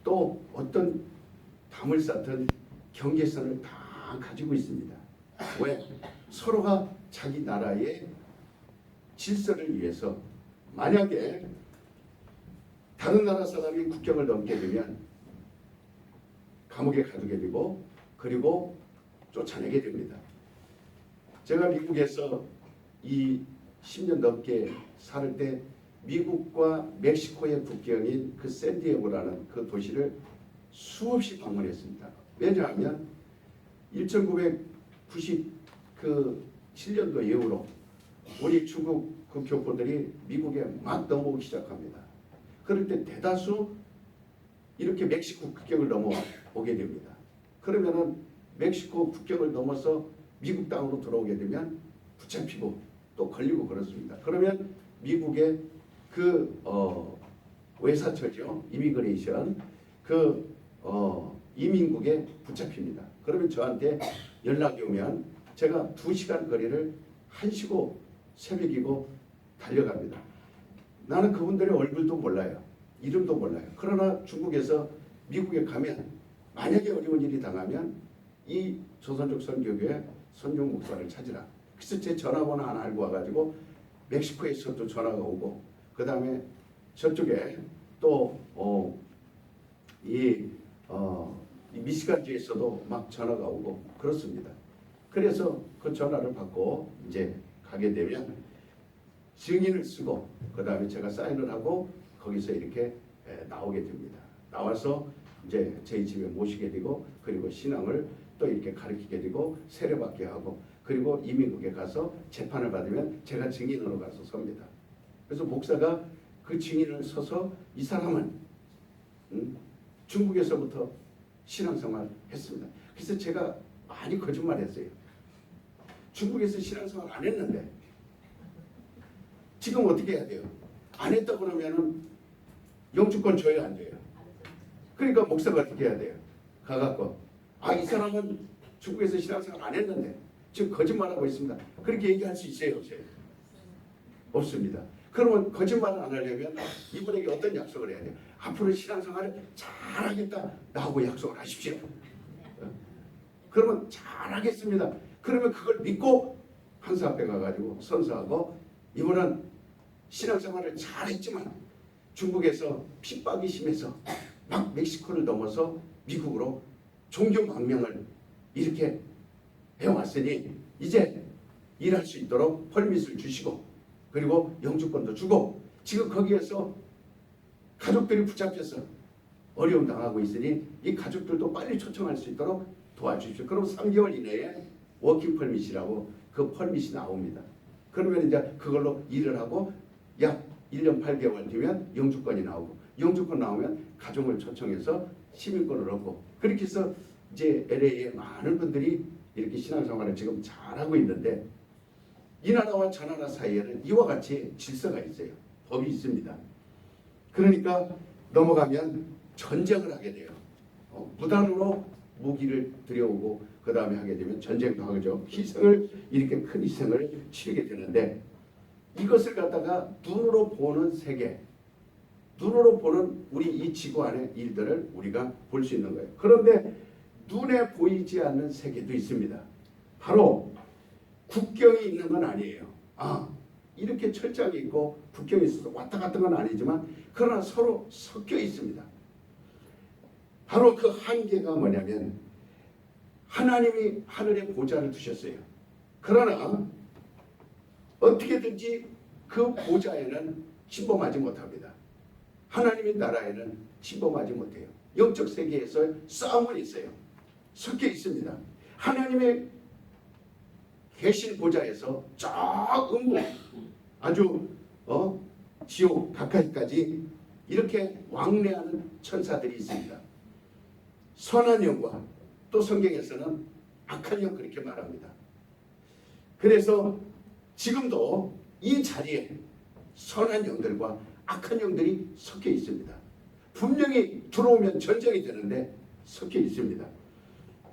또 어떤 담을 쌓던 경계선을 다 가지고 있습니다. 왜? 서로가 자기 나라의 질서를 위해서 만약에 다른 나라 사람이 국경을 넘게 되면 감옥에 가두게 되고 그리고 쫓아내게 됩니다. 제가 미국에서 이 10년 넘게 살 때 미국과 멕시코의 국경인 그 샌디에고라는 그 도시를 수없이 방문했습니다. 왜냐하면 1997년도 이후로 우리 중국 그 교포들이 미국에 막 넘어오기 시작합니다. 그럴 때 대다수 이렇게 멕시코 국경을 넘어오게 됩니다. 그러면은 멕시코 국경을 넘어서 미국 땅으로 들어오게 되면 붙잡히고 또 걸리고 그렇습니다. 그러면 미국의 외사처죠, 이미그레이션, 이민국에 붙잡힙니다. 그러면 저한테 연락이 오면 제가 2시간 거리를 1시고 새벽이고 달려갑니다. 나는 그분들의 얼굴도 몰라요. 이름도 몰라요. 그러나 중국에서 미국에 가면 만약에 어려운 일이 당하면 이 조선족 선교교회 손종 목사를 찾으라. 그래서 제 전화번호 하나 알고 와가지고 멕시코에서도 전화가 오고 그 다음에 저쪽에 또 이 미시간주에서도 막 전화가 오고 그렇습니다. 그래서 그 전화를 받고 이제 가게 되면 증인을 쓰고 그 다음에 제가 사인을 하고 거기서 이렇게 나오게 됩니다. 나와서 이제 저희 집에 모시게 되고 그리고 신앙을 또 이렇게 가르치게 되고 세례받게 하고 그리고 이민국에 가서 재판을 받으면 제가 증인으로 가서 섭니다. 그래서 목사가 그 증인을 서서 이 사람은 중국에서부터 신앙생활 했습니다. 그래서 제가 많이 거짓말했어요. 중국에서 신앙생활 안 했는데 지금 어떻게 해야 돼요? 안 했다 그러면은 영주권 줘야 안 돼요. 그러니까 목사가 어떻게 해야 돼요? 가갖고 이 사람은 중국에서 신앙생활 안 했는데 지금 거짓말하고 있습니다. 그렇게 얘기할 수 있어요? 없어요? 없습니다. 그러면 거짓말을 안 하려면 이분에게 어떤 약속을 해야 돼요? 앞으로 신앙생활을 잘하겠다 나하고 약속을 하십시오. 그러면 잘하겠습니다. 그러면 그걸 믿고 한사 앞에 가가지고 선서하고 이분은 신앙생활을 잘했지만 중국에서 핍박이 심해서 막 멕시코를 넘어서 미국으로 종교망명을 이렇게 해왔으니 이제 일할 수 있도록 펄밋을 주시고 그리고 영주권도 주고 지금 거기에서 가족들이 붙잡혀서 어려움 당하고 있으니 이 가족들도 빨리 초청할 수 있도록 도와주십시오. 그럼 3개월 이내에 워킹 펄밋이라고 그 펄밋이 나옵니다. 그러면 이제 그걸로 일을 하고 약 1년 8개월 뒤면 영주권이 나오고 영주권 나오면 가족을 초청해서 시민권을 얻고 그렇게 해서 이제 LA에 많은 분들이 이렇게 신앙생활을 지금 잘하고 있는데 이 나라와 저 나라 사이에는 이와 같이 질서가 있어요. 법이 있습니다. 그러니까 넘어가면 전쟁을 하게 돼요. 무단으로 무기를 들여오고 그 다음에 하게 되면 전쟁도 하죠. 희생을 이렇게 큰 희생을 치르게 되는데 이것을 갖다가 눈으로 보는 세계, 눈으로 보는 우리 이 지구 안의 일들을 우리가 볼 수 있는 거예요. 그런데 눈에 보이지 않는 세계도 있습니다. 바로 국경이 있는 건 아니에요. 이렇게 철장이 있고 국경이 있어서 왔다 갔다 건 아니지만 그러나 서로 섞여 있습니다. 바로 그 한계가 뭐냐면 하나님이 하늘에 보좌를 두셨어요. 그러나 어떻게든지 그 보좌에는 침범하지 못합니다. 하나님의 나라에는 침범하지 못해요. 영적 세계에서 싸움은 있어요. 섞여 있습니다. 하나님의 계신 보좌에서 저 음부 아주 지옥 가까이까지 이렇게 왕래하는 천사들이 있습니다. 선한 영과 또 성경에서는 악한 영 그렇게 말합니다. 그래서 지금도 이 자리에 선한 영들과 악한 영들이 섞여 있습니다. 분명히 들어오면 전쟁이 되는데 섞여 있습니다.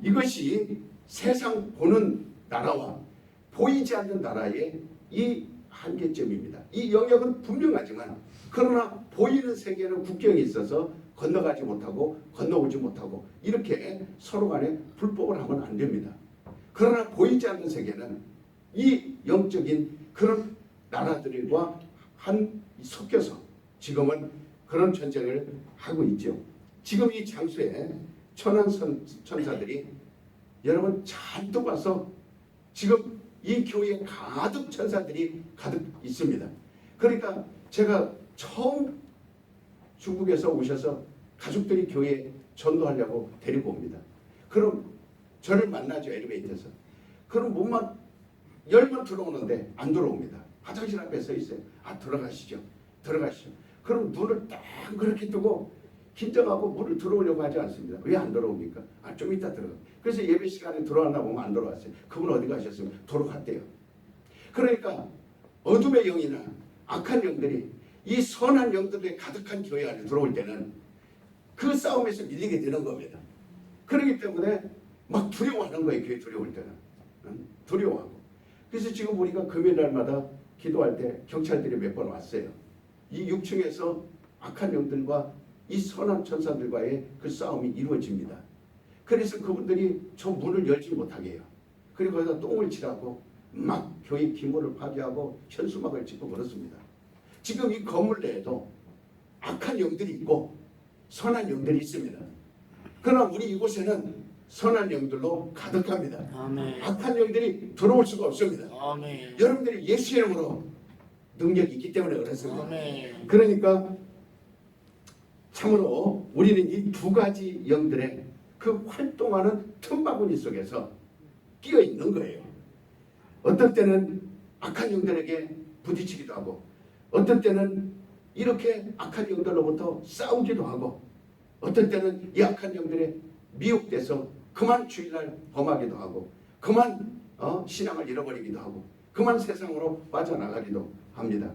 이것이 세상 보는 나라와 보이지 않는 나라의 이 한계점입니다. 이 영역은 분명하지만 그러나 보이는 세계는 국경이 있어서 건너가지 못하고 건너오지 못하고 이렇게 서로 간에 불법을 하면 안 됩니다. 그러나 보이지 않는 세계는 이 영적인 그런 나라들과 한 섞여서 지금은 그런 전쟁을 하고 있죠. 지금 이 장소에 천한 천사들이 여러분 잔뜩 와서 지금 이 교회에 가득 천사들이 가득 있습니다. 그러니까 제가 처음 중국에서 오셔서 가족들이 교회에 전도하려고 데리고 옵니다. 그럼 저를 만나죠, 엘리베이터에서. 그럼 몸만 열번 들어오는데 안 들어옵니다. 화장실 앞에 서 있어요. 아, 들어가시죠. 들어가시죠. 그럼 눈을 딱 그렇게 뜨고 긴장하고 문을 들어오려고 하지 않습니다. 왜 안 들어옵니까? 아, 좀 이따 들어가. 그래서 예배 시간에 들어왔나 보면 안 들어왔어요. 그분 어디 가셨어요? 도로 갔대요. 그러니까 어둠의 영이나 악한 영들이 이 선한 영들에 가득한 교회 안에 들어올 때는 그 싸움에서 밀리게 되는 겁니다. 그렇기 때문에 막 두려워하는 거예요. 교회 들어올 때는. 두려워하고. 그래서 지금 우리가 금요일 날마다 기도할 때 경찰들이 몇 번 왔어요. 이 6층에서 악한 영들과 이 선한 천사들과의 그 싸움이 이루어집니다. 그래서 그분들이 저 문을 열지 못하게 해요. 그리고 거기다 똥을 칠하고 막 교회 기물을 파괴하고 현수막을 찍고 그렇습니다. 지금 이 건물 내에도 악한 영들이 있고 선한 영들이 있습니다. 그러나 우리 이곳에는 선한 영들로 가득합니다. 아멘. 악한 영들이 들어올 수가 없습니다. 아멘. 여러분들이 예수 이름으로 능력이 있기 때문에 그렇습니다. 아멘. 그러니까 참으로 우리는 이 두 가지 영들의 그 활동하는 틈바구니 속에서 끼어 있는 거예요. 어떤 때는 악한 영들에게 부딪히기도 하고 어떤 때는 이렇게 악한 영들로부터 싸우기도 하고 어떤 때는 이 악한 영들에 미혹돼서 그만 주일날 범하기도 하고 그만 신앙을 잃어버리기도 하고 그만 세상으로 빠져나가기도 합니다.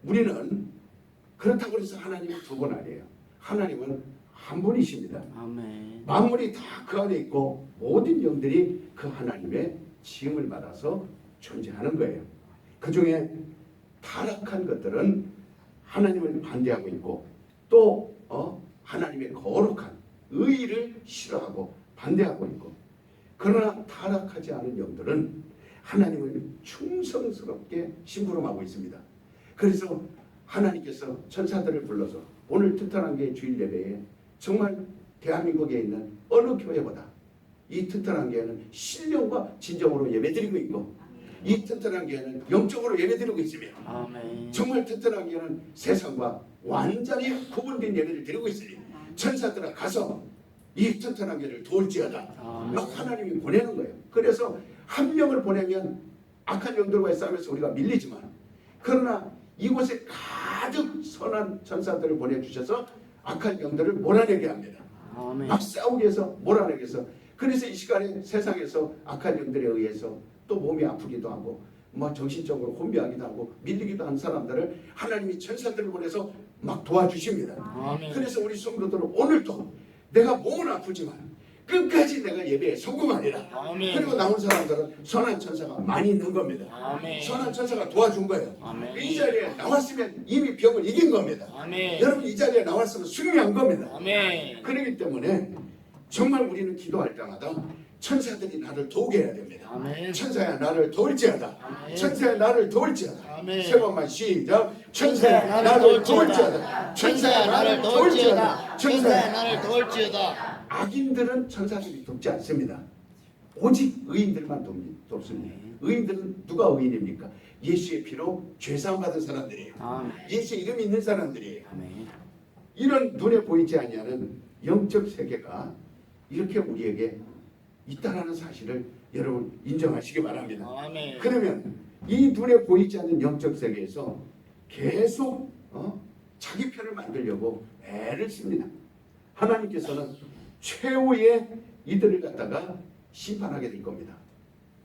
우리는 그렇다고 해서 하나님은 두 분 아니에요. 하나님은 한 분이십니다. 아멘. 만물이 다 그 안에 있고 모든 영들이 그 하나님의 지음을 받아서 존재하는 거예요. 그 중에 타락한 것들은 하나님을 반대하고 있고 또 하나님의 거룩한 의의를 싫어하고 반대하고 있고 그러나 타락하지 않은 영들은 하나님을 충성스럽게 심부름하고 있습니다. 그래서 하나님께서 천사들을 불러서 오늘 튼튼한교회 주일 예배에 정말 대한민국에 있는 어느 교회보다 이 튼튼한교회는 신령과 진정으로 예배드리고 있고 이 튼튼한교회는 영적으로 예배드리고 있으며 아멘. 정말 튼튼한교회는 세상과 완전히 구분된 예배를 드리고 있으니 천사들아 가서 이 튼튼한교회를 도울지어다. 아멘. 막 하나님이 보내는 거예요. 그래서 한 명을 보내면 악한 영들과의 싸움에서 우리가 밀리지만 그러나 이곳에 가득 선한 천사들을 보내주셔서 악한 영들을 몰아내게 합니다. 아멘. 막 싸우기 위해서 몰아내기 위해서. 그래서 이 시간에 세상에서 악한 영들에 의해서 또 몸이 아프기도 하고 뭐 정신적으로 혼미하기도 하고 밀리기도 한 사람들을 하나님이 천사들을 보내서 막 도와주십니다. 아멘. 그래서 우리 성도들은 오늘도 내가 몸은 아프지만 끝까지 내가 예배에 성공하리라. 아멘. 그리고 나온 사람들은 선한 천사가 많이 있는 겁니다. 아멘. 선한 천사가 도와준 거예요. 아멘. 이 자리에 나왔으면 이미 병을 이긴 겁니다. 아멘. 여러분 이 자리에 나왔으면 승리한 겁니다. 아멘. 그렇기 때문에 정말 우리는 기도할 때마다 천사들이 나를 도우게 해야 됩니다. 아멘. 천사야 나를 도울지어다. 아멘. 천사야 나를 도울지어다. 아멘. 세 번만 시작. 천사야 나를 도울지어다. 천사야 나를 도울지어다. 천사야 천사야 나를 도울지어다. 악인들은 천사들이 돕지 않습니다. 오직 의인들만 돕습니다. 의인들은 누가 의인입니까? 예수의 피로 죄사함 받은 사람들이에요. 아멘. 예수의 이름이 있는 사람들이에요. 아멘. 이런 눈에 보이지 아니하는 영적 세계가 이렇게 우리에게 있다라는 사실을 여러분 인정하시기 바랍니다. 아멘. 그러면 이 눈에 보이지 않는 영적 세계에서 계속 자기 편을 만들려고 애를 씁니다. 하나님께서는 최후의 이들을 갖다가 심판하게 될 겁니다.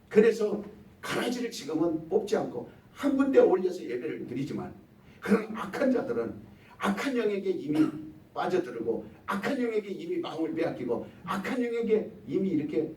그래서 가라지를 지금은 뽑지 않고 한 군데 올려서 예배를 드리지만 그런 악한 자들은 악한 영에게 이미 빠져들고 악한 영에게 이미 마음을 빼앗기고 악한 영에게 이미 이렇게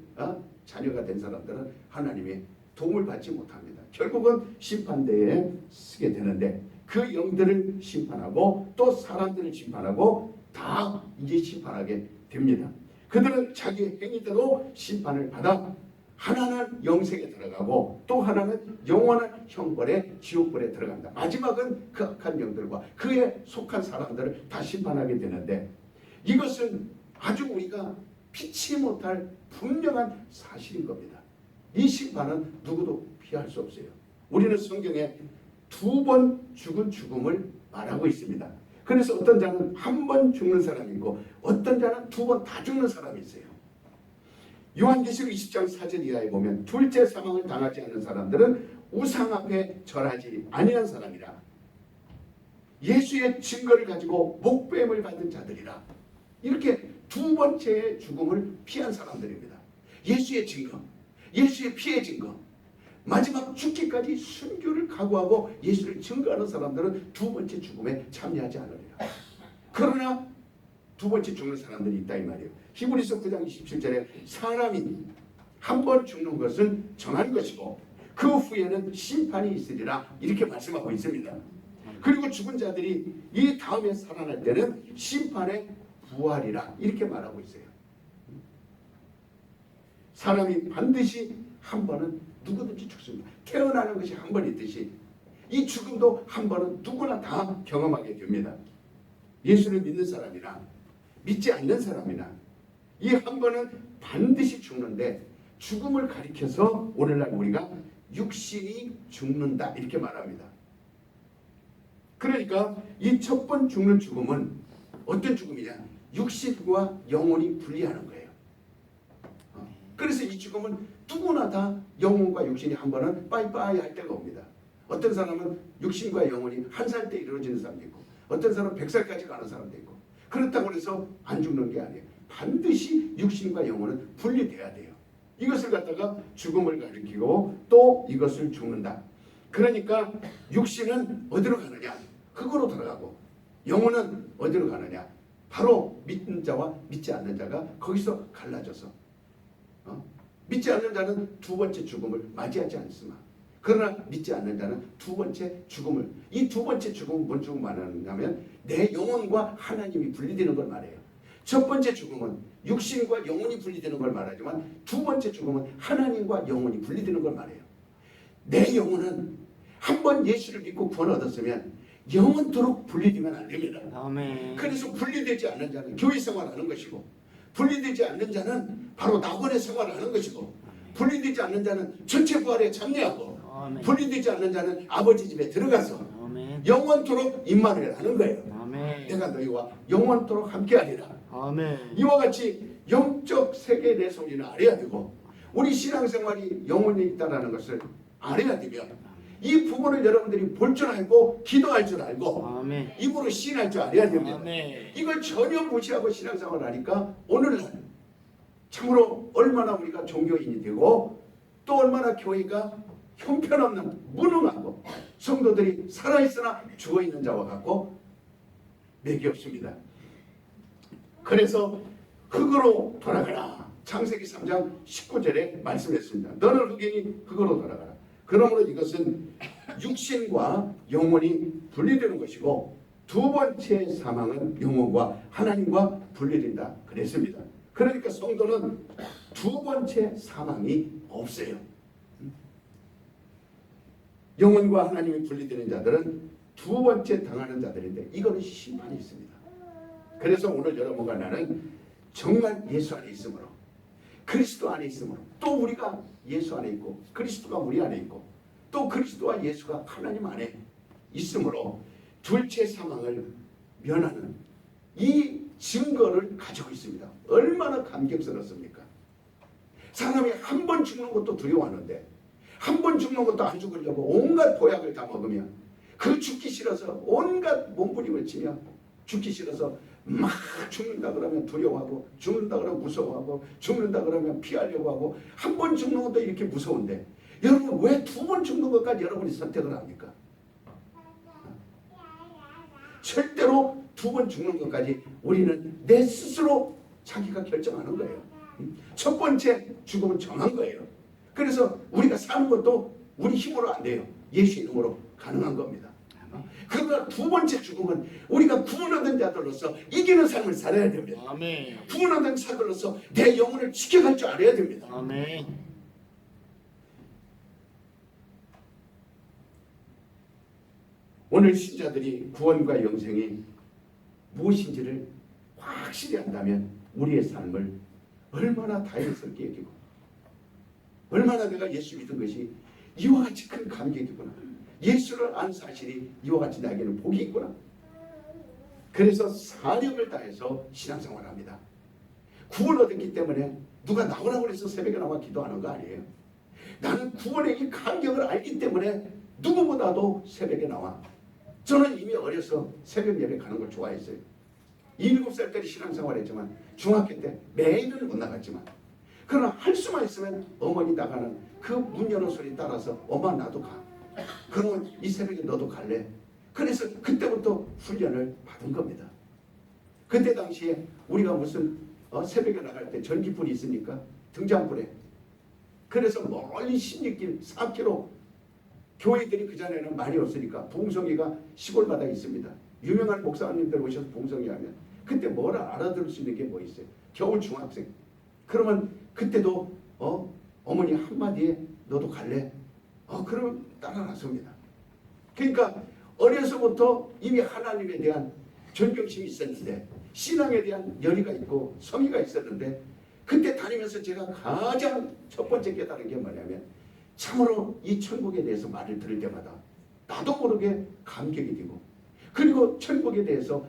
자녀가 된 사람들은 하나님의 도움을 받지 못합니다. 결국은 심판대에 쓰게 되는데 그 영들을 심판하고 또 사람들을 심판하고 다 이제 심판하게 됩니다. 그들은 자기 행위대로 심판을 받아 하나는 영생에 들어가고 또 하나는 영원한 형벌의 지옥불에 들어간다. 마지막은 그 악한 영들과 그에 속한 사람들을 다 심판하게 되는데 이것은 아주 우리가 피치 못할 분명한 사실인 겁니다. 이 심판은 누구도 피할 수 없어요. 우리는 성경에 2번 죽은 죽음을 말하고 있습니다. 그래서 어떤 자는 1번 죽는 사람이 있고 어떤 자는 2번 다 죽는 사람이 있어요. 요한계시록 20장 4절 이하에 보면 둘째 사망을 당하지 않는 사람들은 우상 앞에 절하지 아니한 사람이라 예수의 증거를 가지고 목배임을 받은 자들이라. 이렇게 2번째의 죽음을 피한 사람들입니다. 예수의 증거, 예수의 피의 증거, 마지막 죽기까지 순교를 각오하고 예수를 증거하는 사람들은 2번째 죽음에 참여하지 않으리라. 그러나 2번째 죽는 사람들이 있다 이 말이에요. 히브리서 9장 27절에 사람이 한 번 죽는 것은 정한 것이고 그 후에는 심판이 있으리라 이렇게 말씀하고 있습니다. 그리고 죽은 자들이 이 다음에 살아날 때는 심판의 부활이라 이렇게 말하고 있어요. 사람이 반드시 한 번은 누구든지 죽습니다. 태어나는 것이 한 번 있듯이 이 죽음도 한 번은 누구나 다 경험하게 됩니다. 예수를 믿는 사람이나 믿지 않는 사람이나 이 한 번은 반드시 죽는데 죽음을 가리켜서 오늘날 우리가 육신이 죽는다 이렇게 말합니다. 그러니까 이 첫 번 죽는 죽음은 어떤 죽음이냐? 육신과 영혼이 분리하는 거예요. 그래서 이 죽음은 누구나 다 영혼과 육신이 한 번은 빠이빠이 할 때가 옵니다. 어떤 사람은 육신과 영혼이 1살 때 이루어지는 사람도 있고 어떤 사람은 100살까지 가는 사람도 있고 그렇다고 해서 안 죽는 게 아니에요. 반드시 육신과 영혼은 분리돼야 돼요. 이것을 갖다가 죽음을 가리키고 또 이것을 죽는다. 그러니까 육신은 어디로 가느냐? 흙으로 들어가고 영혼은 어디로 가느냐? 바로 믿는 자와 믿지 않는 자가 거기서 갈라져서 믿지 않는 자는 2번째 죽음을 맞이하지 않습니다. 그러나 믿지 않는 자는 2번째 죽음을 이 2번째 죽음은 뭔 죽음 말하느냐면 내 영혼과 하나님이 분리되는 걸 말해요. 첫 번째 죽음은 육신과 영혼이 분리되는 걸 말하지만 2번째 죽음은 하나님과 영혼이 분리되는 걸 말해요. 내 영혼은 한번 예수를 믿고 구원 얻었으면 영원토록 분리되면 안 됩니다. 아멘. 그래서 분리되지 않는 자는 교회 생활하는 것이고 분리되지 않는 자는 바로 낙원의 생활을 하는 것이고 분리되지 않는 자는 전체 부활에 참여하고 아멘. 분리되지 않는 자는 아버지 집에 들어가서 아멘. 영원토록 임마누엘 하는 거예요. 아멘. 내가 너희와 영원토록 함께하리라. 아멘. 이와 같이 영적 세계 내 소리는 알아야 되고 우리 신앙생활이 영혼이 있다는 것을 알아야 되면 이 부분을 여러분들이 볼 줄 알고 기도할 줄 알고 아멘. 입으로 시인할 줄 알아야 됩니다. 아멘. 이걸 전혀 무시하고 신앙생활을 하니까 오늘날 참으로 얼마나 우리가 종교인이 되고 또 얼마나 교회가 형편없는 무능하고 성도들이 살아있으나 죽어있는 자와 같고 맥이 없습니다. 그래서 흙으로 돌아가라. 창세기 3장 19절에 말씀했습니다. 너는 흙이니 흙으로 돌아가라. 그러므로 이것은 육신과 영혼이 분리되는 것이고 2번째 사망은 영혼과 하나님과 분리된다 그랬습니다. 그러니까 성도는 2번째 사망이 없어요. 영혼과 하나님이 분리되는 자들은 2번째 당하는 자들인데 이거는 심판이 있습니다. 그래서 오늘 여러분과 나는 정말 예수 안에 있으므로 그리스도 안에 있으므로 또 우리가 예수 안에 있고 그리스도가 우리 안에 있고 또 그리스도와 예수가 하나님 안에 있으므로 둘째 사망을 면하는 이 증거를 가지고 있습니다. 얼마나 감격스럽습니까? 사람이 한 번 죽는 것도 두려워하는데 한 번 죽는 것도 안 죽으려고 온갖 보약을 다 먹으며 그 죽기 싫어서 온갖 몸부림을 치며 죽기 싫어서 막 죽는다 그러면 두려워하고 죽는다 그러면 무서워하고 죽는다 그러면 피하려고 하고 한 번 죽는 것도 이렇게 무서운데 여러분 왜 2번 죽는 것까지 여러분이 선택을 합니까? 절대로 2번 죽는 것까지 우리는 내 스스로 자기가 결정하는 거예요. 첫 번째 죽음은 정한 거예요. 그래서 우리가 사는 것도 우리 힘으로 안 돼요. 예수 이름으로 가능한 겁니다. 그러나 두 번째 죽음은 우리가 구원 얻은 자들로서 이기는 삶을 살아야 됩니다. 아멘. 구원 얻은 자들로서 내 영혼을 지켜갈 줄 알아야 됩니다. 아멘. 오늘 신자들이 구원과 영생이 무엇인지를 확실히 안다면 우리의 삶을 얼마나 다행스럽게 여기고 얼마나 내가 예수 믿은 것이 이와 같이 큰 감격이구나. 예수를 아는 사실이 이와 같이 나에게는 복이 있구나. 그래서 사력을 다해서 신앙생활을 합니다. 구원 얻었기 때문에 누가 나오라고 해서 새벽에 나와 기도하는 거 아니에요. 나는 구원의 이 감격을 알기 때문에 누구보다도 새벽에 나와. 저는 이미 어려서 새벽 예배 가는 걸 좋아했어요. 7살 때 신앙생활 했지만 중학교 때 매일은 못 나갔지만 그러나 할 수만 있으면 어머니 나가는 그 문 여는 소리 따라서 엄마 나도 가. 그러면 이 새벽에 너도 갈래? 그래서 그때부터 훈련을 받은 겁니다. 그때 당시에 우리가 무슨 새벽에 나갈 때 전기불이 있으니까 등잔불에 그래서 멀리 16길 4km 교회들이 그전에는 많이 없으니까 봉성이가 시골마다 있습니다. 유명한 목사님들 오셔서 봉성이 하면 그때 뭘 알아들을 수 있는 게 뭐 있어요? 겨울 중학생. 그러면 그때도 어머니 한마디에 너도 갈래? 그러면 따라 나섭니다. 그러니까 어려서부터 이미 하나님에 대한 존경심이 있었는데 신앙에 대한 열의가 있고 성의가 있었는데 그때 다니면서 제가 가장 첫 번째 깨달은 게 뭐냐면 참으로 이 천국에 대해서 말을 들을 때마다 나도 모르게 감격이 되고 그리고 천국에 대해서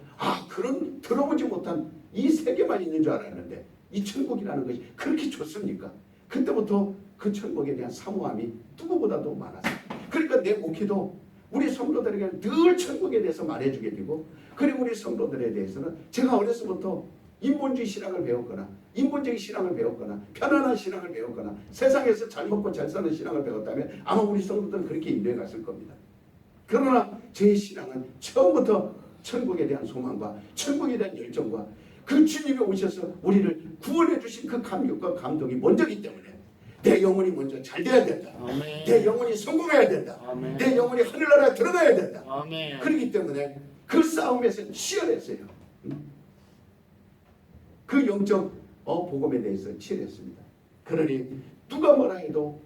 그런 들어보지 못한 이 세계만 있는 줄 알았는데 이 천국이라는 것이 그렇게 좋습니까? 그때부터 그 천국에 대한 사모함이 누구보다도 많았어요. 그러니까 내 목회도 우리 성도들에게 늘 천국에 대해서 말해주게 되고 그리고 우리 성도들에 대해서는 제가 어려서부터 인본주의 신앙을 배웠거나 인본적인 신앙을 배웠거나 편안한 신앙을 배웠거나 세상에서 잘 먹고 잘 사는 신앙을 배웠다면 아마 우리 성도들은 그렇게 인도해 갔을 겁니다. 그러나 제 신앙은 처음부터 천국에 대한 소망과 천국에 대한 열정과 그 주님이 오셔서 우리를 구원해 주신 그 감격과 감동이 먼저기 때문에 내 영혼이 먼저 잘 돼야 된다. 아멘. 내 영혼이 성공해야 된다. 아멘. 내 영혼이 하늘나라에 들어가야 된다. 아멘. 그렇기 때문에 그 싸움에서 치열했어요. 그 영적 복음에 대해서 치열했습니다. 그러니 누가 뭐라 해도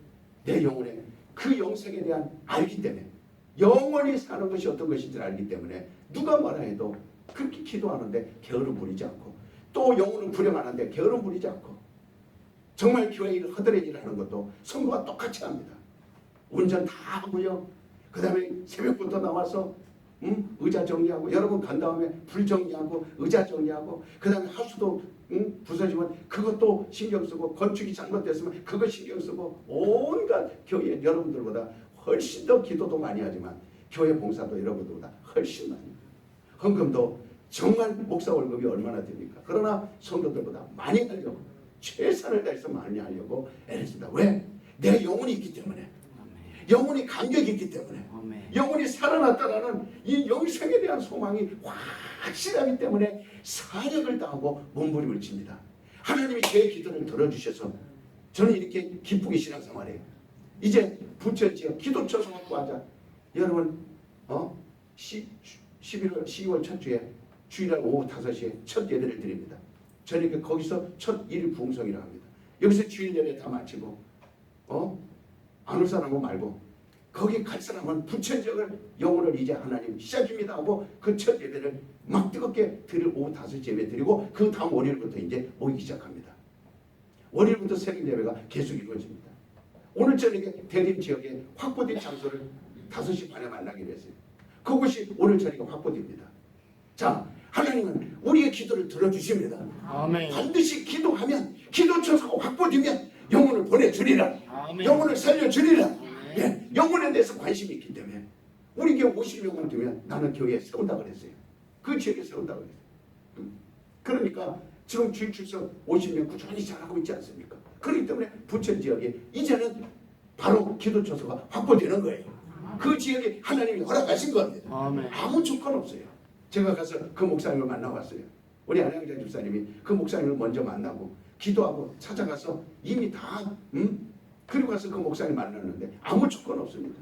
내 영혼에 그 영생에 대한 알기 때문에 영원히 사는 것이 어떤 것인지 알기 때문에 누가 뭐라 해도 그렇게 기도하는데 게으름 부리지 않고 또 영혼은 불행하는데 게으름 부리지 않고 정말 교회 일을 허드렛 일을 하는 것도 성도가 똑같이 합니다. 운전 다 하고요. 그 다음에 새벽부터 나와서 의자 정리하고 여러분 간 다음에 불 정리하고 의자 정리하고 그 다음에 하수도 부서지면 그것도 신경 쓰고 건축이 잘못됐으면 그거 신경 쓰고 온갖 교회 여러분들보다 훨씬 더 기도도 많이 하지만 교회 봉사도 여러분들보다 훨씬 많이 헌금도 정말 목사 월급이 얼마나 됩니까? 그러나 성도들보다 많이 하려고 최선을 다해서 많이 하려고 애를 씁니다. 왜? 내 영혼이 있기 때문에 영혼이 감격이 있기 때문에 영혼이 살아났다라는 이 영생에 대한 소망이 확실하기 때문에 사력을 다하고 몸부림을 칩니다. 하나님이 제 기도를 들어주셔서 저는 이렇게 기쁘게 신앙생활해요. 이제 부처지어 기도처 성악구하자. 여러분 12월 첫 주에 주일날 오후 5시에 첫 예배를 드립니다. 저녁에 거기서 첫 일일 부흥성이라고 합니다. 여기서 주일 예배 다 마치고 안 올 사람은 말고 거기 갈 사람은 부천적을 영혼을 이제 하나님 시작입니다 하고 그 첫 예배를 막 뜨겁게 드릴 오후 5시 예배 드리고 그 다음 월요일부터 이제 모이기 시작합니다. 월요일부터 새벽 예배가 계속 이루어집니다. 오늘 저녁에 대림 지역에 확보된 장소를 5시 반에 만나기로 했어요. 그것이 오늘 저녁에 확보됩니다. 자, 하나님은 우리의 기도를 들어주십니다. 아멘. 반드시 기도하면 기도처가 확보되면 영혼을 보내주리라. 아멘. 영혼을 살려주리라. 예, 영혼에 대해서 관심이 있기 때문에 우리 교회 50명만 되면 나는 교회에 세운다 그랬어요. 그 지역에 세운다 그랬어요. 그러니까 지금 주일 출석 50명 꾸준히 잘하고 있지 않습니까? 그렇기 때문에 부천 지역에 이제는 바로 기도처소가 확보되는 거예요. 그 지역에 하나님이 허락하신 겁니다. 아멘. 아무 조건 없어요. 제가 가서 그 목사님을 만나봤어요. 우리 안양장 집사님이 그 목사님을 먼저 만나고 기도하고 찾아가서 이미 다 그리고 가서 그 목사님 만났는데 아무 조건 없습니다.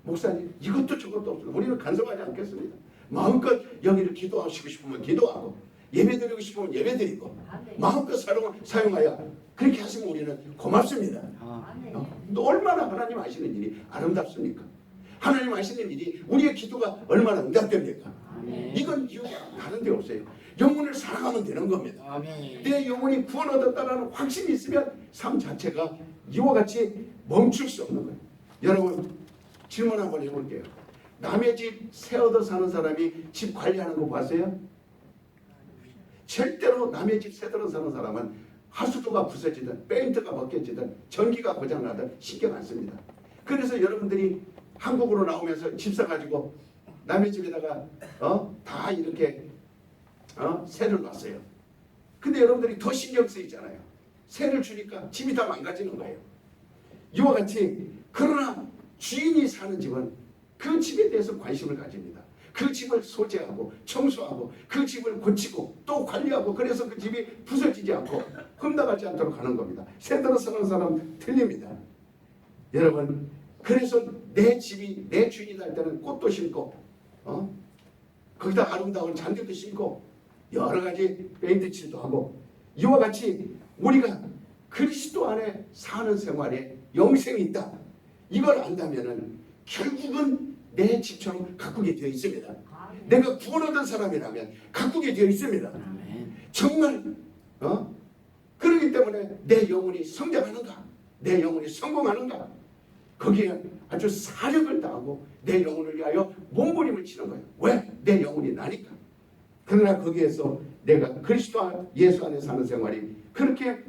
목사님 이것도 저것도 없습니다. 우리는 간섭하지 않겠습니다. 마음껏 여기를 기도하시고 싶으면 기도하고 예배드리고 싶으면 예배드리고 마음껏 사용하여 그렇게 하시면 우리는 고맙습니다. 또 얼마나 하나님 하시는 일이 아름답습니까? 하나님 하시는 일이 우리의 기도가 얼마나 응답됩니까? 이건 이유가 다른 데 없어요. 영혼을 사랑하면 되는 겁니다. 아멘. 내 영혼이 구원 얻었다는 확신이 있으면 삶 자체가 이와 같이 멈출 수 없는 거예요. 여러분 질문 한번 해볼게요. 남의 집 새 얻어 사는 사람이 집 관리하는 거 봤어요? 절대로 남의 집 새 들어 사는 사람은 하수도가 부서지든 페인트가 벗겨지든 전기가 고장나든 신경 안 씁니다. 그래서 여러분들이 한국으로 나오면서 집 사가지고 남의 집에다가 다 이렇게 새를 놨어요. 근데 여러분들이 더 신경 쓰이잖아요. 새를 주니까 집이 다 망가지는 거예요. 이와 같이 그러나 주인이 사는 집은 그 집에 대해서 관심을 가집니다. 그 집을 소재하고 청소하고 그 집을 고치고 또 관리하고 그래서 그 집이 부서지지 않고 흠나가지 않도록 하는 겁니다. 새 들어 사는 사람 틀립니다. 여러분 그래서 내 집이 내 주인이 될 때는 꽃도 심고 거기다 아름다운 잔디도 심고 여러 가지 페인트 칠도 하고 이와 같이 우리가 그리스도 안에 사는 생활에 영생이 있다. 이걸 안다면은 결국은 내 집처럼 가꾸게 되어 있습니다. 내가 구원 얻은 사람이라면 가꾸게 되어 있습니다. 정말 그렇기 때문에 내 영혼이 성장하는가, 내 영혼이 성공하는가, 거기에 아주 사력을 다하고 내 영혼을 위하여 몸부림을 치는 거예요. 왜? 내 영혼이 나니까. 그러나 거기에서 내가 그리스도 예수 안에 사는 생활이 그렇게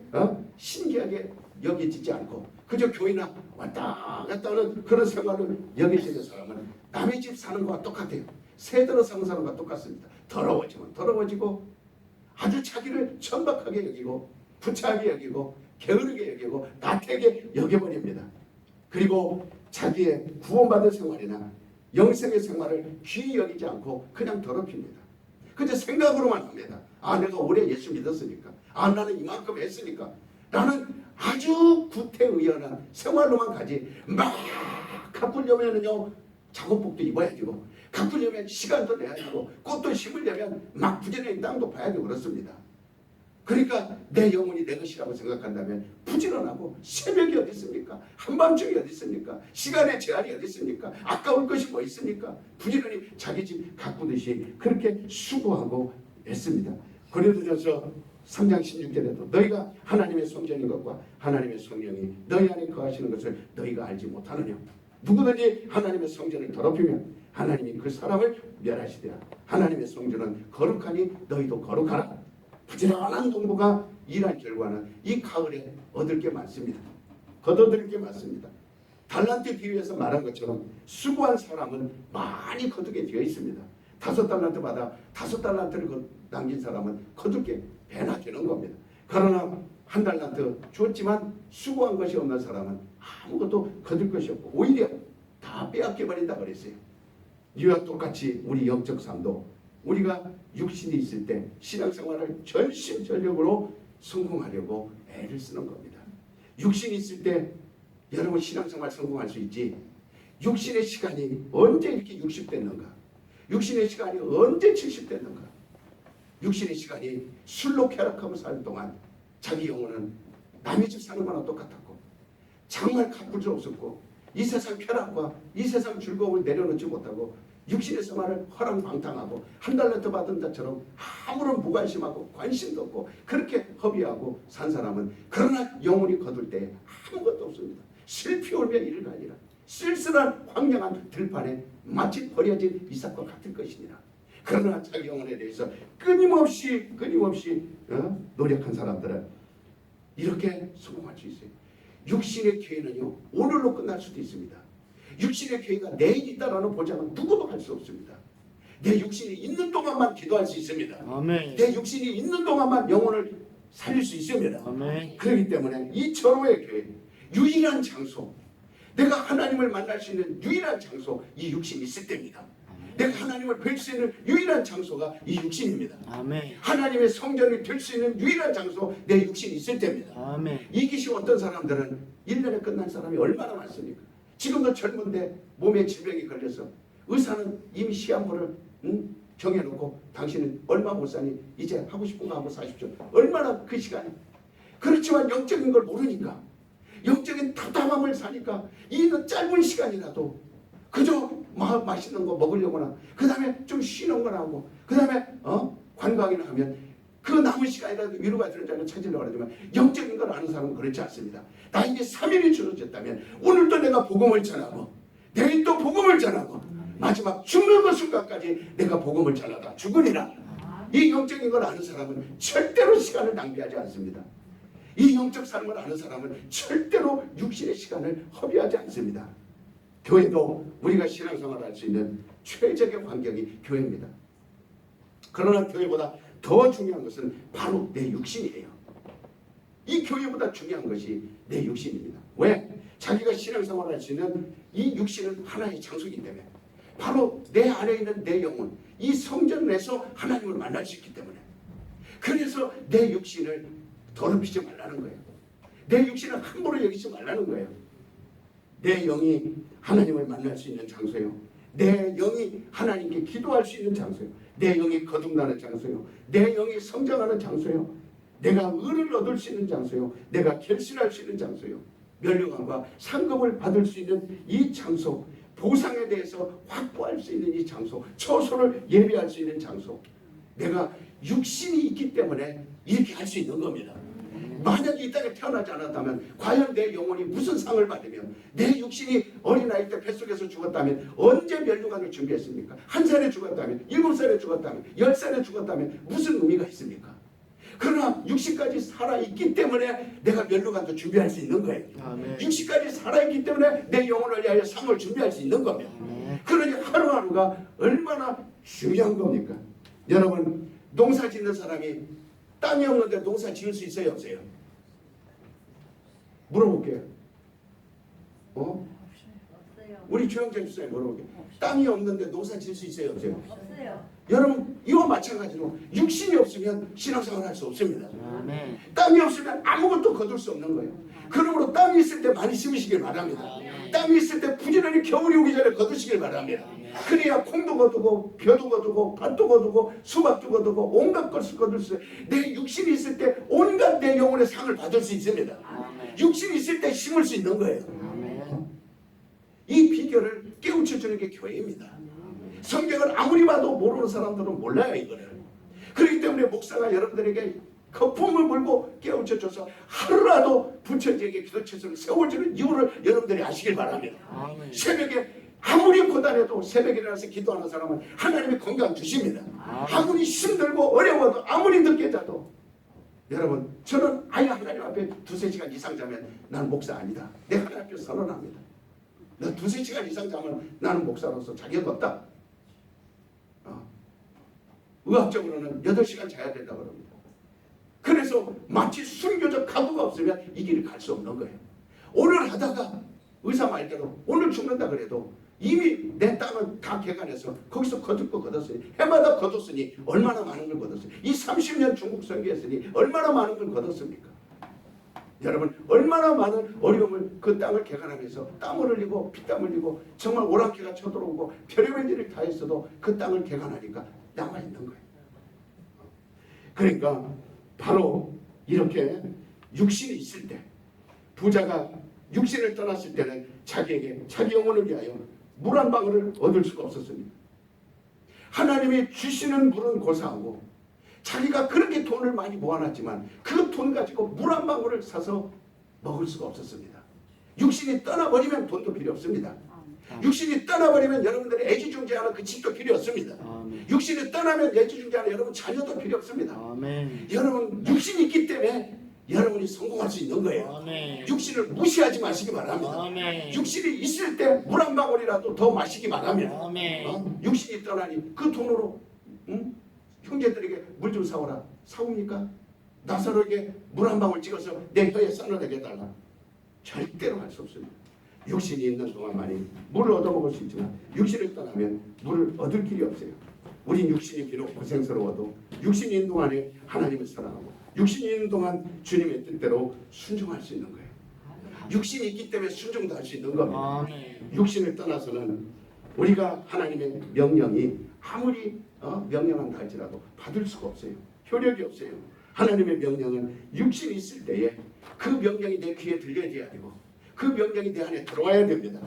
신기하게 여겨지지 않고 그저 교회나 왔다 갔다 하는 그런 생활을 여겨지는 사람은 남의 집 사는 것과 똑같아요. 새 들어 사는 사람과 똑같습니다. 더러워지면 더러워지고 아주 자기를 천박하게 여기고 부차하게 여기고 게으르게 여기고 나태하게 여겨버립니다. 그리고 자기의 구원받은 생활이나 영생의 생활을 귀히 여기지 않고 그냥 더럽힙니다. 그저 생각으로만 합니다. 아 내가 오래 예수 믿었으니까, 아 나는 이만큼 했으니까, 나는 아주 구태의연한 생활로만 가지. 막 가꾸려면은요 작업복도 입어야 되고 가꾸려면 시간도 내야 되고 꽃도 심으려면 막 부지런히 땅도 파야 되고 그렇습니다. 그러니까 내 영혼이 내 것이라고 생각한다면 부지런하고 새벽이 어디 있습니까? 한밤중이 어디 있습니까? 시간의 제한이 어디 있습니까? 아까울 것이 뭐 있습니까? 부지런히 자기 집 가꾸듯이 그렇게 수고하고 했습니다. 고린도전서 3장 16절에도 너희가 하나님의 성전인 것과 하나님의 성령이 너희 안에 거하시는 것을 너희가 알지 못하느냐. 누구든지 하나님의 성전을 더럽히면 하나님이 그 사람을 멸하시리라. 하나님의 성전은 거룩하니 너희도 거룩하라. 부지런한 농부가 일한 결과는 이 가을에 얻을 게 많습니다. 거둬들일 게 많습니다. 달란트 비유에서 말한 것처럼 수고한 사람은 많이 거두게 되어 있습니다. 5달란트 받아 5달란트를 남긴 사람은 거둘 게 배나 되는 겁니다. 그러나 1달란트 줬지만 수고한 것이 없는 사람은 아무것도 거둘 것이 없고 오히려 다 빼앗겨 버린다 그랬어요. 이와 똑같이 우리 영적 삶도 우리가 육신이 있을 때 신앙생활을 전심전력으로 성공하려고 애를 쓰는 겁니다. 육신이 있을 때 여러분 신앙생활 성공할 수 있지. 육신의 시간이 언제 이렇게 60 됐는가? 육신의 시간이 언제 70 됐는가? 육신의 시간이 술로 쾌락하고 사는 동안 자기 영혼은 남의 집 사는 거나 똑같았고 정말 가꿀 수 없었고 이 세상 쾌락과 이 세상 즐거움을 내려놓지 못하고 육신의 생활을 허랑방탕하고 1달란트 받은 자처럼 아무런 무관심하고 관심도 없고 그렇게 허비하고 산 사람은 그러나 영혼이 거둘 때 아무것도 없습니다. 슬피 울며 이를 가니라. 쓸쓸한 황량한 들판에 마치 버려진 이삭과 같을 것이니라. 그러나 자기 영혼에 대해서 끊임없이 노력한 사람들은 이렇게 성공할 수 있어요. 육신의 기회는요 오늘로 끝날 수도 있습니다. 육신의 기회가 내일 있다라는 보장은 누구도 할 수 없습니다. 내 육신이 있는 동안만 기도할 수 있습니다. 아멘. 내 육신이 있는 동안만 영혼을 살릴 수 있습니다. 아멘. 그렇기 때문에 이 절호의 교회 유일한 장소, 내가 하나님을 만날 수 있는 유일한 장소, 이 육신이 있을 때입니다. 내가 하나님을 뵐 수 있는 유일한 장소가 이 육신입니다. 아멘. 하나님의 성전이 될 수 있는 유일한 장소, 내 육신이 있을 때입니다. 아멘. 이것이 어떤 사람들은 1년에 끝난 사람이 얼마나 많습니까? 지금도 젊은데 몸에 질병이 걸려서 의사는 이미 시한부를 정해놓고 당신은 얼마 못 사니 이제 하고 싶은 거 하고 사십시오. 얼마나 그 시간이. 그렇지만 영적인 걸 모르니까, 영적인 답답함을 사니까 이 짧은 시간이라도 그저 맛있는 거 먹으려거나 그 다음에 좀 쉬는 거나 하고 그 다음에 관광이나 하면 그 남은 시간이라도 위로가 되는 자를 찾으려고 하지만 영적인 걸 아는 사람은 그렇지 않습니다. 나에게 3일이 주어졌다면 오늘도 내가 복음을 전하고 내일 또 복음을 전하고 마지막 죽는 그 순간까지 내가 복음을 전하다 죽으리라. 이 영적인 걸 아는 사람은 절대로 시간을 낭비하지 않습니다. 이 영적 삶을 아는 사람은 절대로 육신의 시간을 허비하지 않습니다. 교회도 우리가 신앙생활을 할 수 있는 최적의 환경이 교회입니다. 그러나 교회보다 더 중요한 것은 바로 내 육신이에요. 이 교회보다 중요한 것이 내 육신입니다. 왜? 자기가 신앙생활을 할 수 있는 이 육신은 하나의 장소이기 때문에, 바로 내 안에 있는 내 영혼, 이 성전에서 하나님을 만날 수 있기 때문에, 그래서 내 육신을 더럽히지 말라는 거예요. 내 육신을 함부로 여기지 말라는 거예요. 내 영이 하나님을 만날 수 있는 장소요. 내 영이 하나님께 기도할 수 있는 장소요. 내 영이 거듭나는 장소요. 내 영이 성장하는 장소요. 내가 의를 얻을 수 있는 장소요. 내가 결실할 수 있는 장소요. 멸류관과 상급을 받을 수 있는 이 장소, 보상에 대해서 확보할 수 있는 이 장소, 처소를 예비할 수 있는 장소. 내가 육신이 있기 때문에 이렇게 할 수 있는 겁니다. 만약에 이 땅에 태어나지 않았다면 과연 내 영혼이 무슨 상을 받으면, 내 육신이 어린아이 때 뱃속에서 죽었다면 언제 멸류관을 준비했습니까? 1살에 죽었다면, 7살에 죽었다면, 10살에 죽었다면 무슨 의미가 있습니까? 그러나 60까지 살아있기 때문에 내가 멸류관도 준비할 수 있는 거예요. 아멘. 60까지 살아있기 때문에 내 영혼을 위하여 상을 준비할 수 있는 겁니다. 아멘. 그러니 하루하루가 얼마나 중요한 겁니까? 여러분, 농사 짓는 사람이 땅이 없는데 농사 지을 수 있어요, 없어요? 물어볼게요. 없어요. 우리 조영재 집사님 물어볼게요. 땅이 없는데 농사 지을 수 있어요, 없어요? 없어요. 여러분, 이와 마찬가지로 육신이 없으면 신앙생활 할 수 없습니다. 아멘. 땅이 없으면 아무것도 거둘 수 없는 거예요. 그러므로 땅이 있을 때 많이 심으시길 바랍니다. 땅이 있을 때 부지런히 겨울이 오기 전에 거두시길 바랍니다. 그래야 콩도 거두고 벼도 거두고 밭도 거두고 수박도 거두고 온갖 것을 거둘 수, 내 육신이 있을 때 온갖 내 영혼의 상을 받을 수 있습니다. 육신이 있을 때 심을 수 있는 거예요. 이 비결을 깨우쳐주는 게 교회입니다. 성경을 아무리 봐도 모르는 사람들은 몰라요, 이거를. 그렇기 때문에 목사가 여러분들에게 거품을 불고 깨우쳐줘서 하루라도 부처님에게 기도체성을 세워주는 이유를 여러분들이 아시길 바랍니다. 아멘. 새벽에 아무리 고단해도 새벽에 일어나서 기도하는 사람은 하나님이 건강 주십니다. 아무리 힘들고 어려워도 아무리 늦게 자도, 여러분, 저는 아예 하나님 앞에 2-3시간 이상 자면 나는 목사 아니다. 내가 하나님 앞에 선언합니다. 나 2-3시간 이상 자면 나는 목사로서 자격 없다. 의학적으로는 8시간 자야 된다고 합니다. 그래서 마치 순교적 각오가 없으면 이 길을 갈 수 없는 거예요. 오늘 하다가 의사 말대로 오늘 죽는다 그래도 이미 내 땅은 다 개간해서 거기서 거둘 거 거뒀으니, 해마다 거뒀으니 얼마나 많은 걸 거뒀어요. 이 30년 중국 선교했으니 얼마나 많은 걸 거뒀습니까? 여러분, 얼마나 많은 어려움을 그 땅을 개간하면서 땀을 흘리고 피땀 흘리고 정말 오랑캐가 쳐들어오고 별의별 일을 다 했어도 그 땅을 개간하니까 남아있는 거예요. 그러니까 바로 이렇게 육신이 있을 때, 부자가 육신을 떠났을 때는 자기에게 자기 영혼을 위하여 물 한 방울을 얻을 수가 없었습니다. 하나님이 주시는 물은 고사하고 자기가 그렇게 돈을 많이 모아놨지만 그 돈 가지고 물 한 방울을 사서 먹을 수가 없었습니다. 육신이 떠나버리면 돈도 필요 없습니다. 육신이 떠나버리면 여러분들이 애지중지하는 그 집도 필요 없습니다. 육신이 떠나면 애지중지하는 여러분 자녀도 필요 없습니다. 아멘. 여러분, 육신이 있기 때문에 여러분이 성공할 수 있는 거예요. 아멘. 육신을 무시하지 마시기 바랍니다. 아멘. 육신이 있을 때 물 한 방울이라도 더 마시기 바랍니다. 아멘. 육신이 떠나니 그 돈으로 형제들에게 물 좀 사오라. 사옵니까? 나사로에게 물 한 방울 찍어서 내 혀에 써내게 해달라. 절대로 할 수 없습니다. 육신이 있는 동안만이 물을 얻어먹을 수 있지만 육신을 떠나면 물을 얻을 길이 없어요. 우린 육신이 비록 고생스러워도 육신이 있는 동안에 하나님을 사랑하고 육신이 있는 동안 주님의 뜻대로 순종할 수 있는 거예요. 육신이 있기 때문에 순종도 할 수 있는 겁니다. 아멘. 육신을 떠나서는 우리가 하나님의 명령이 아무리 명령한다 할지라도 받을 수가 없어요. 효력이 없어요. 하나님의 명령은 육신이 있을 때에 그 명령이 내 귀에 들려야 되고 그 명령이 내 안에 들어와야 됩니다.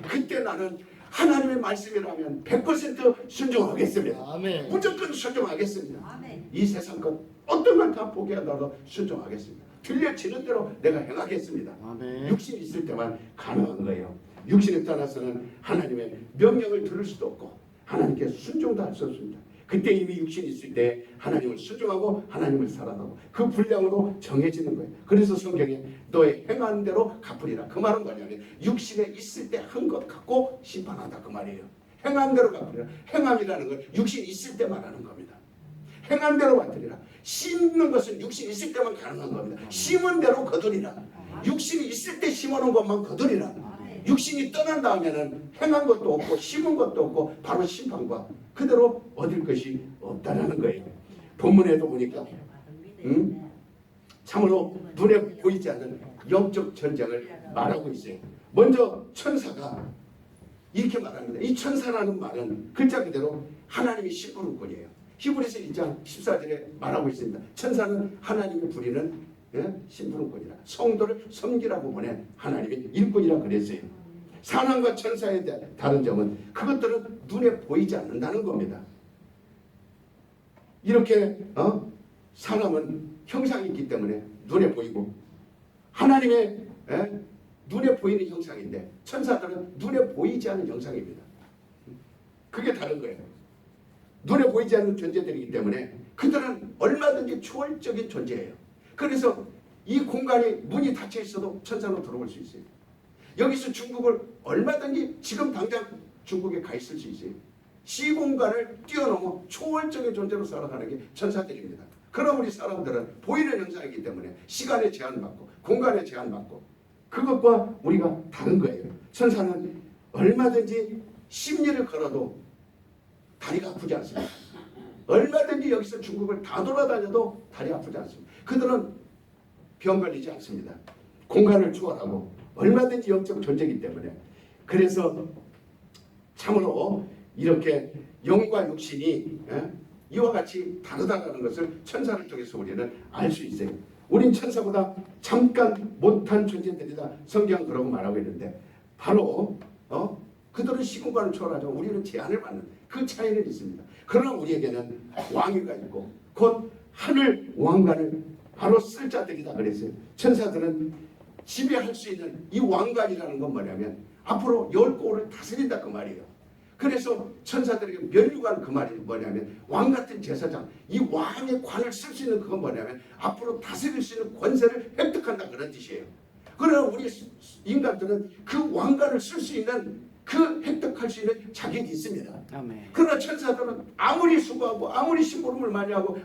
그때 나는 하나님의 말씀이라면 100% 순종하겠습니다. 아멘. 무조건 순종하겠습니다. 아멘. 이 세상 것 어떤 걸 다 포기하더라도 순종하겠습니다. 들려지는 대로 내가 행하겠습니다. 아멘. 육신이 있을 때만 가능한 거예요. 육신에 따라서는 하나님의 명령을 들을 수도 없고 하나님께 순종도 할 수 없습니다. 그때 이미 육신이 있을 때 하나님을 순종하고 하나님을 사랑하고 그 분량으로 정해지는 거예요. 그래서 성경에 너의 행한 대로 갚으리라. 그 말은 뭐냐면 육신에 있을 때 한 것 갖고 심판한다 그 말이에요. 행한 대로 갚으리라. 행함이라는 건 육신이 있을 때 말하는 겁니다. 행한 대로 갚으리라. 심는 것은 육신이 있을 때만 가능한 겁니다. 심은 대로 거두리라. 육신이 있을 때 심어놓은 것만 거두리라. 육신이 떠난 다음에는 행한 것도 없고 심은 것도 없고 바로 심판과 그대로 얻을 것이 없다라는 거예요. 본문에도 보니까 참으로 눈에 보이지 않는 영적 전쟁을 말하고 있어요. 먼저 천사가 이렇게 말합니다. 이 천사라는 말은 글자 그대로 하나님이 심부름꾼이에요. 히브리서 1장 14절에 말하고 있습니다. 천사는 하나님이 부리는 심부름꾼이라 성도를 섬기라고 보낸 하나님의 일꾼이라 그랬어요. 사람과 천사에 대한 다른 점은 그것들은 눈에 보이지 않는다는 겁니다. 이렇게 사람은 형상이 있기 때문에 눈에 보이고 하나님의 눈에 보이는 형상인데 천사들은 눈에 보이지 않는 형상입니다. 그게 다른 거예요. 눈에 보이지 않는 존재들이기 때문에 그들은 얼마든지 초월적인 존재예요. 그래서 이 공간에 문이 닫혀 있어도 천사로 들어올 수 있어요. 여기서 중국을 얼마든지 지금 당장 중국에 가 있을 수 있어요. 시공간을 뛰어넘어 초월적인 존재로 살아가는 게 천사들입니다. 그럼 우리 사람들은 보이는 형상이기 때문에 시간에 제한받고 공간에 제한받고 그것과 우리가 다른 거예요. 천사는 얼마든지 심리를 걸어도 다리가 아프지 않습니다. 얼마든지 여기서 중국을 다 돌아다녀도 다리 아프지 않습니다. 그들은 병 걸리지 않습니다. 공간을 초월하고 얼마든지 영적 존재이기 때문에 그래서 참으로 이렇게 영과 육신이 이와 같이 다르다는 것을 천사를 통해서 우리는 알 수 있어요. 우린 천사보다 잠깐 못한 존재들이다. 성경은 그러고 말하고 있는데 바로 그들은 시공간을 초월하죠. 우리는 제한을 받는 그 차이는 있습니다. 그러나 우리에게는 왕위가 있고 곧 하늘 왕관을 바로 쓸 자들이다 그랬어요. 천사들은 지배할 수 있는 이 왕관이라는 건 뭐냐면 앞으로 10고를 다스린다 그 말이에요. 그래서 천사들에게 면류관 그 말이 뭐냐면 왕 같은 제사장 이 왕의 관을 쓸 수 있는 그건 뭐냐면 앞으로 다스릴 수 있는 권세를 획득한다 그런 뜻이에요. 그러나 우리 인간들은 그 왕관을 쓸 수 있는 그 획득할 수 있는 자격이 있습니다. 아멘. 그러나 천사들은 아무리 수고하고 아무리 심부름을 많이 하고